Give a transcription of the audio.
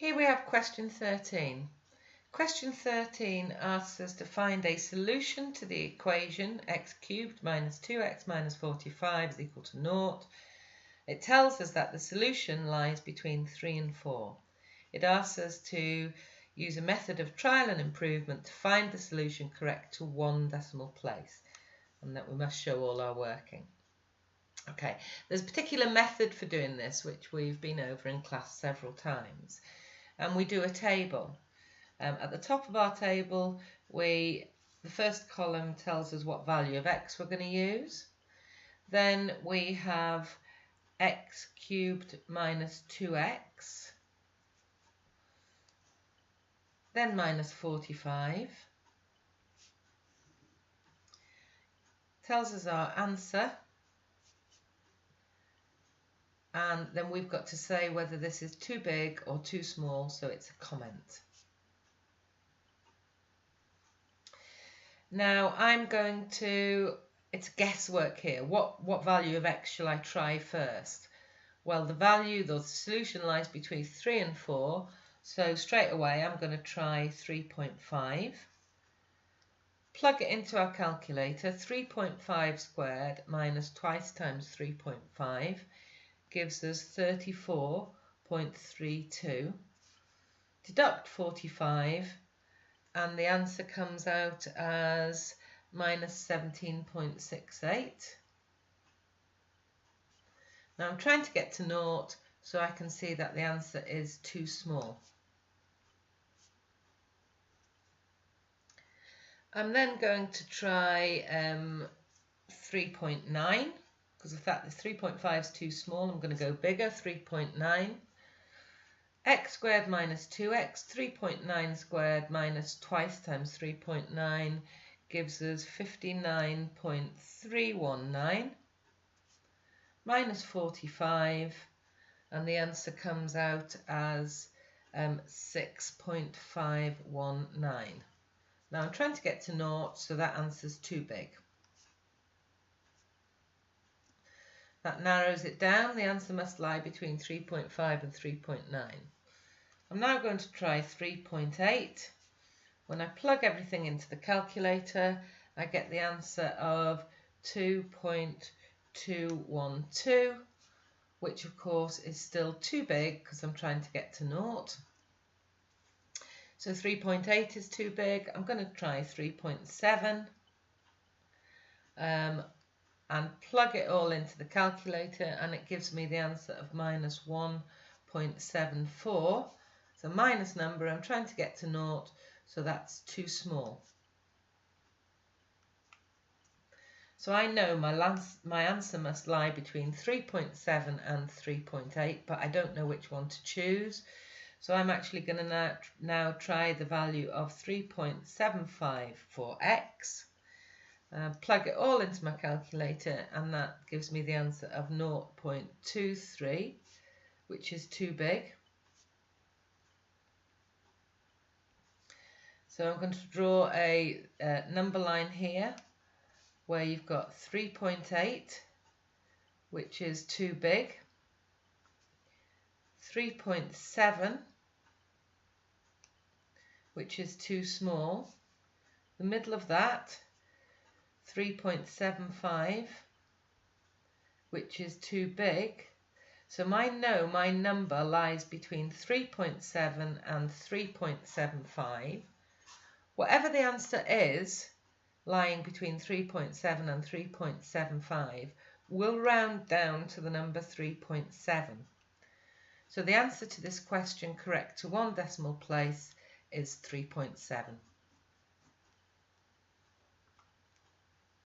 Here we have question 13. Question 13 asks us to find a solution to the equation x cubed minus 2x minus 45 is equal to 0. It tells us that the solution lies between 3 and 4. It asks us to use a method of trial and improvement to find the solution correct to one decimal place, and that we must show all our working. Okay, there's a particular method for doing this which we've been over in class several times, and we do a table. At the top of our table, the first column tells us what value of x we're going to use. Then we have x cubed minus 2x, then minus 45. Tells us our answer, and then we've got to say whether this is too big or too small, so it's a comment. Now it's guesswork here. What value of x shall I try first? Well, the solution lies between 3 and 4, so straight away I'm going to try 3.5. Plug it into our calculator. 3.5 squared minus twice times 3.5 gives us 34.32. Deduct 45 and the answer comes out as minus 17.68. Now I'm trying to get to 0, so I can see that the answer is too small. I'm then going to try 3.9, because the fact that 3.5 is too small, I'm going to go bigger, 3.9. X squared minus 2x, 3.9 squared minus twice times 3.9 gives us 59.319 minus 45, and the answer comes out as 6.519. Now I'm trying to get to 0, so that answer's too big. That narrows it down. The answer must lie between 3.5 and 3.9. I'm now going to try 3.8. When I plug everything into the calculator, I get the answer of 2.212, which of course is still too big because I'm trying to get to 0. So 3.8 is too big. I'm going to try 3.7. And plug it all into the calculator, and it gives me the answer of minus 1.74. It's a minus number. I'm trying to get to 0, so that's too small. So I know my answer must lie between 3.7 and 3.8, but I don't know which one to choose. So I'm actually going to now try the value of 3.75 for x. Plug it all into my calculator, and that gives me the answer of 0.23, which is too big. So I'm going to draw a number line here where you've got 3.8, which is too big, 3.7, which is too small, the middle of that, 3.75, which is too big. So I know my number lies between 3.7 and 3.75. Whatever the answer is, lying between 3.7 and 3.75, will round down to the number 3.7. So the answer to this question correct to one decimal place is 3.7.